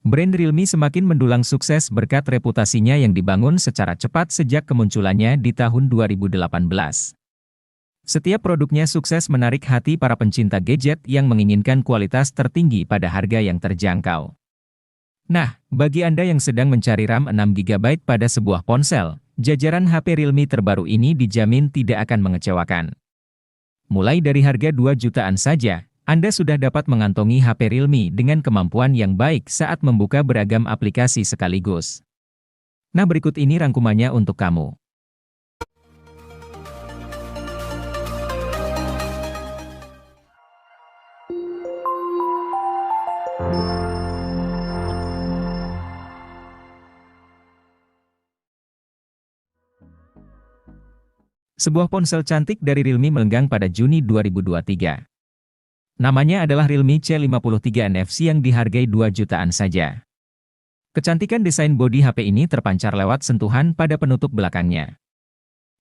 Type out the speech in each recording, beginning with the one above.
Brand Realme semakin mendulang sukses berkat reputasinya yang dibangun secara cepat sejak kemunculannya di tahun 2018. Setiap produknya sukses menarik hati para pencinta gadget yang menginginkan kualitas tertinggi pada harga yang terjangkau. Nah, bagi Anda yang sedang mencari RAM 6GB pada sebuah ponsel, jajaran HP Realme terbaru ini dijamin tidak akan mengecewakan. Mulai dari harga 2 jutaan saja, Anda sudah dapat mengantongi HP Realme dengan kemampuan yang baik saat membuka beragam aplikasi sekaligus. Nah, berikut ini rangkumannya untuk kamu. Sebuah ponsel cantik dari Realme melenggang pada Juni 2023. Namanya adalah Realme C53 NFC yang dihargai 2 jutaan saja. Kecantikan desain bodi HP ini terpancar lewat sentuhan pada penutup belakangnya.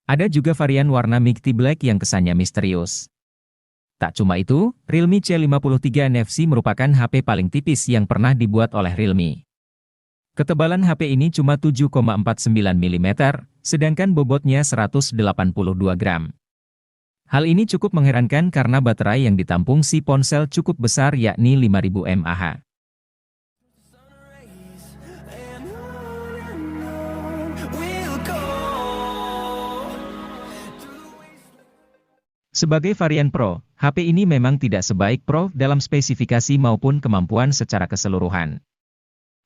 Ada juga varian warna Milky Black yang kesannya misterius. Tak cuma itu, Realme C53 NFC merupakan HP paling tipis yang pernah dibuat oleh Realme. Ketebalan HP ini cuma 7,49 mm, sedangkan bobotnya 182 gram. Hal ini cukup mengherankan karena baterai yang ditampung si ponsel cukup besar yakni 5000 mAh. Sebagai varian Pro, HP ini memang tidak sebaik Pro dalam spesifikasi maupun kemampuan secara keseluruhan.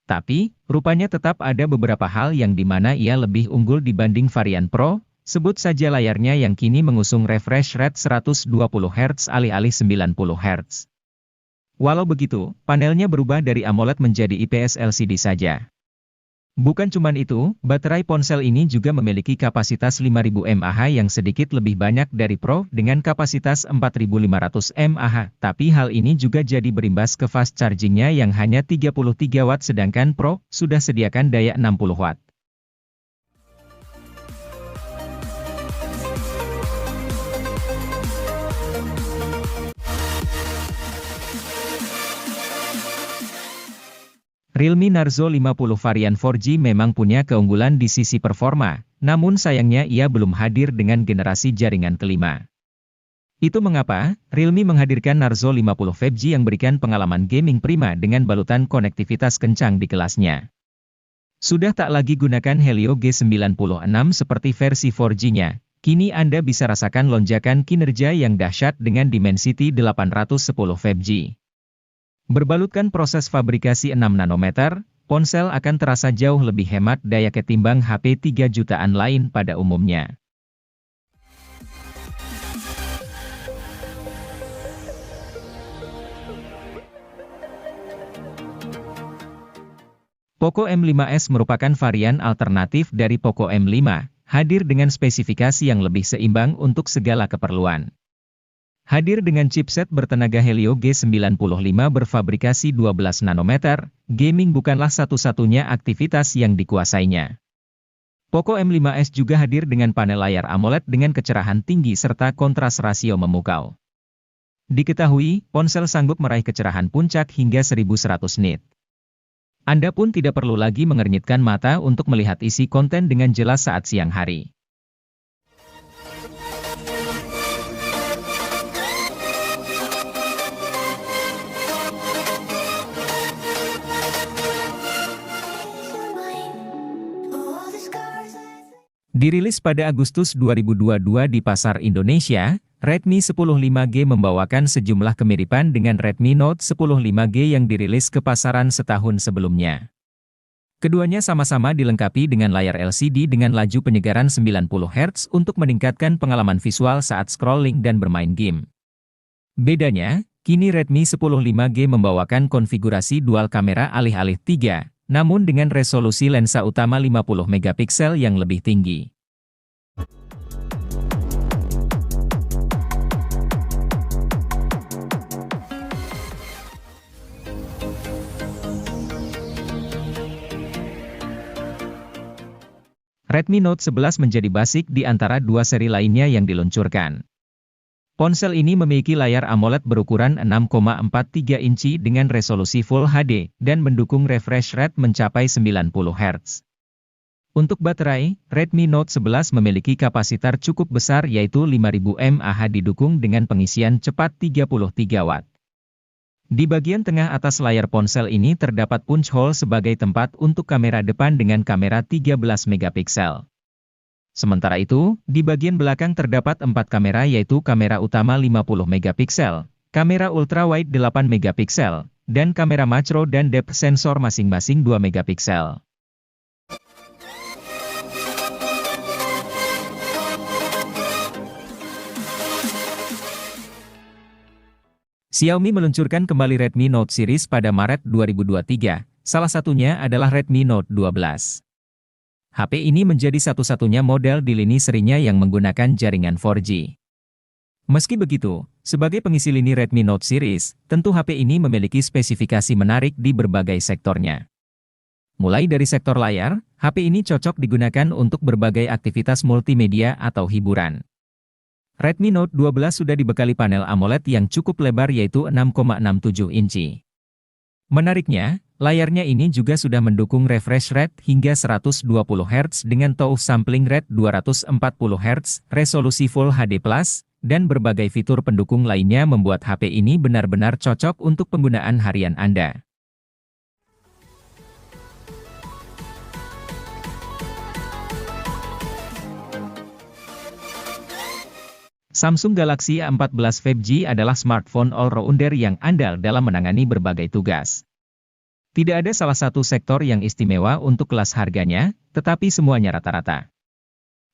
Tapi, rupanya tetap ada beberapa hal yang dimana ia lebih unggul dibanding varian Pro, sebut saja layarnya yang kini mengusung refresh rate 120 Hz alih-alih 90 Hz. Walau begitu, panelnya berubah dari AMOLED menjadi IPS LCD saja. Bukan cuman itu, baterai ponsel ini juga memiliki kapasitas 5000 mAh yang sedikit lebih banyak dari Pro dengan kapasitas 4500 mAh, tapi hal ini juga jadi berimbas ke fast chargingnya yang hanya 33 Watt sedangkan Pro sudah sediakan daya 60 Watt. Realme Narzo 50 varian 4G memang punya keunggulan di sisi performa, namun sayangnya ia belum hadir dengan generasi jaringan kelima. Itu mengapa, Realme menghadirkan Narzo 50 5G yang berikan pengalaman gaming prima dengan balutan konektivitas kencang di kelasnya. Sudah tak lagi gunakan Helio G96 seperti versi 4G-nya, kini Anda bisa rasakan lonjakan kinerja yang dahsyat dengan Dimensity 810 5G. Berbalutkan proses fabrikasi 6 nanometer, ponsel akan terasa jauh lebih hemat daya ketimbang HP 3 jutaan lain pada umumnya. Poco M5s merupakan varian alternatif dari Poco M5, hadir dengan spesifikasi yang lebih seimbang untuk segala keperluan. Hadir dengan chipset bertenaga Helio G95 berfabrikasi 12 nanometer, gaming bukanlah satu-satunya aktivitas yang dikuasainya. Poco M5s juga hadir dengan panel layar AMOLED dengan kecerahan tinggi serta kontras rasio memukau. Diketahui, ponsel sanggup meraih kecerahan puncak hingga 1100 nit. Anda pun tidak perlu lagi mengernyitkan mata untuk melihat isi konten dengan jelas saat siang hari. Dirilis pada Agustus 2022 di pasar Indonesia, Redmi 10 5G membawakan sejumlah kemiripan dengan Redmi Note 10 5G yang dirilis ke pasaran setahun sebelumnya. Keduanya sama-sama dilengkapi dengan layar LCD dengan laju penyegaran 90 Hz untuk meningkatkan pengalaman visual saat scrolling dan bermain game. Bedanya, kini Redmi 10 5G membawakan konfigurasi dual kamera alih-alih 3, namun dengan resolusi lensa utama 50 megapiksel yang lebih tinggi. Redmi Note 11 menjadi basic di antara dua seri lainnya yang diluncurkan. Ponsel ini memiliki layar AMOLED berukuran 6,43 inci dengan resolusi Full HD, dan mendukung refresh rate mencapai 90 Hz. Untuk baterai, Redmi Note 11 memiliki kapasitor cukup besar yaitu 5000 mAh didukung dengan pengisian cepat 33 Watt. Di bagian tengah atas layar ponsel ini terdapat punch hole sebagai tempat untuk kamera depan dengan kamera 13 megapiksel. Sementara itu, di bagian belakang terdapat 4 kamera yaitu kamera utama 50 megapiksel, kamera ultrawide 8 megapiksel, dan kamera makro dan depth sensor masing-masing 2 megapiksel. Xiaomi meluncurkan kembali Redmi Note series pada Maret 2023, salah satunya adalah Redmi Note 12. HP ini menjadi satu-satunya model di lini serinya yang menggunakan jaringan 4G. Meski begitu, sebagai pengisi lini Redmi Note series, tentu HP ini memiliki spesifikasi menarik di berbagai sektornya. Mulai dari sektor layar, HP ini cocok digunakan untuk berbagai aktivitas multimedia atau hiburan. Redmi Note 12 sudah dibekali panel AMOLED yang cukup lebar yaitu 6,67 inci. Menariknya, layarnya ini juga sudah mendukung refresh rate hingga 120 Hz dengan touch sampling rate 240 Hz, resolusi Full HD+, dan berbagai fitur pendukung lainnya membuat HP ini benar-benar cocok untuk penggunaan harian Anda. Samsung Galaxy A14 5G adalah smartphone all-rounder yang andal dalam menangani berbagai tugas. Tidak ada salah satu sektor yang istimewa untuk kelas harganya, tetapi semuanya rata-rata.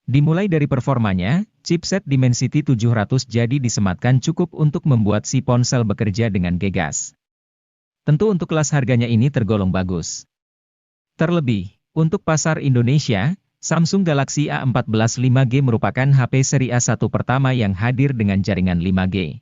Dimulai dari performanya, chipset Dimensity 700 jadi disematkan cukup untuk membuat si ponsel bekerja dengan gegas. Tentu untuk kelas harganya ini tergolong bagus. Terlebih, untuk pasar Indonesia, Samsung Galaxy A14 5G merupakan HP seri A1 pertama yang hadir dengan jaringan 5G.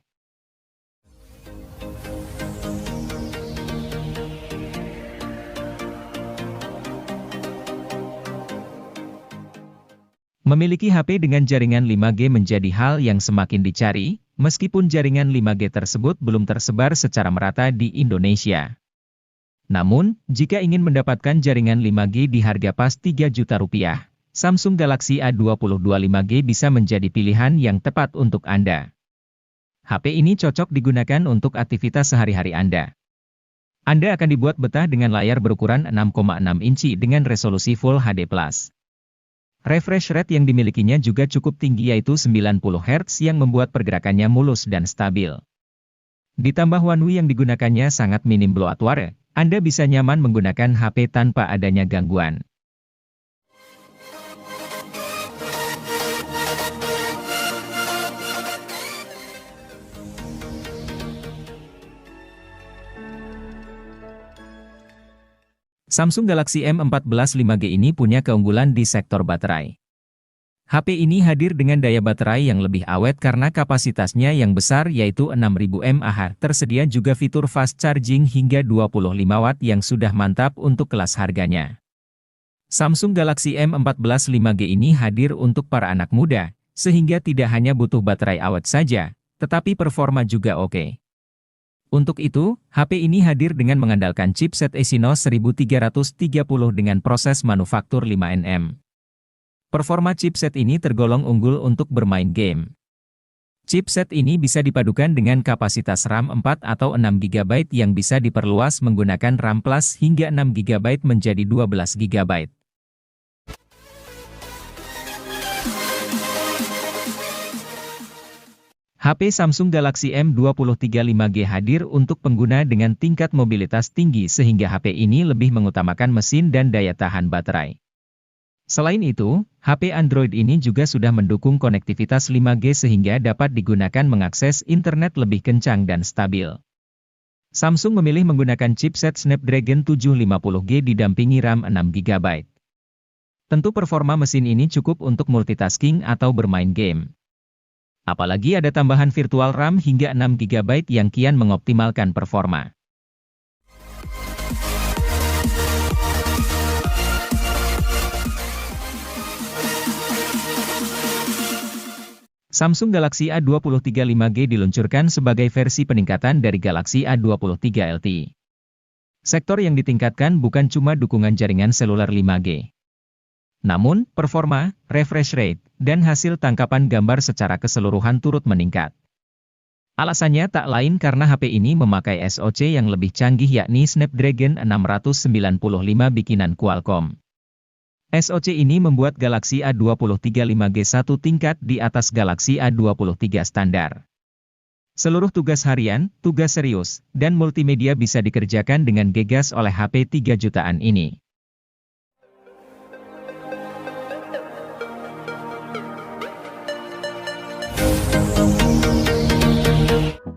Memiliki HP dengan jaringan 5G menjadi hal yang semakin dicari, meskipun jaringan 5G tersebut belum tersebar secara merata di Indonesia. Namun, jika ingin mendapatkan jaringan 5G di harga pas Rp3 juta, Samsung Galaxy A22 5G bisa menjadi pilihan yang tepat untuk Anda. HP ini cocok digunakan untuk aktivitas sehari-hari Anda. Anda akan dibuat betah dengan layar berukuran 6,6 inci dengan resolusi Full HD+. Refresh rate yang dimilikinya juga cukup tinggi yaitu 90 Hz yang membuat pergerakannya mulus dan stabil. Ditambah One UI yang digunakannya sangat minim bloatware, Anda bisa nyaman menggunakan HP tanpa adanya gangguan. Samsung Galaxy M14 5G ini punya keunggulan di sektor baterai. HP ini hadir dengan daya baterai yang lebih awet karena kapasitasnya yang besar yaitu 6000 mAh. Tersedia juga fitur fast charging hingga 25 Watt yang sudah mantap untuk kelas harganya. Samsung Galaxy M14 5G ini hadir untuk para anak muda, sehingga tidak hanya butuh baterai awet saja, tetapi performa juga oke. Untuk itu, HP ini hadir dengan mengandalkan chipset Exynos 1330 dengan proses manufaktur 5nm. Performa chipset ini tergolong unggul untuk bermain game. Chipset ini bisa dipadukan dengan kapasitas RAM 4 atau 6 GB yang bisa diperluas menggunakan RAM Plus hingga 6 GB menjadi 12 GB. HP Samsung Galaxy M23 5G hadir untuk pengguna dengan tingkat mobilitas tinggi sehingga HP ini lebih mengutamakan mesin dan daya tahan baterai. Selain itu, HP Android ini juga sudah mendukung konektivitas 5G sehingga dapat digunakan mengakses internet lebih kencang dan stabil. Samsung memilih menggunakan chipset Snapdragon 750G didampingi RAM 6 GB. Tentu performa mesin ini cukup untuk multitasking atau bermain game. Apalagi ada tambahan virtual RAM hingga 6 GB yang kian mengoptimalkan performa. Samsung Galaxy A23 5G diluncurkan sebagai versi peningkatan dari Galaxy A23 LTE. Sektor yang ditingkatkan bukan cuma dukungan jaringan seluler 5G. Namun, performa, refresh rate, dan hasil tangkapan gambar secara keseluruhan turut meningkat. Alasannya tak lain karena HP ini memakai SoC yang lebih canggih yakni Snapdragon 695 bikinan Qualcomm. SoC ini membuat Galaxy A23 5G satu tingkat di atas Galaxy A23 standar. Seluruh tugas harian, tugas serius, dan multimedia bisa dikerjakan dengan gegas oleh HP 3 jutaan ini.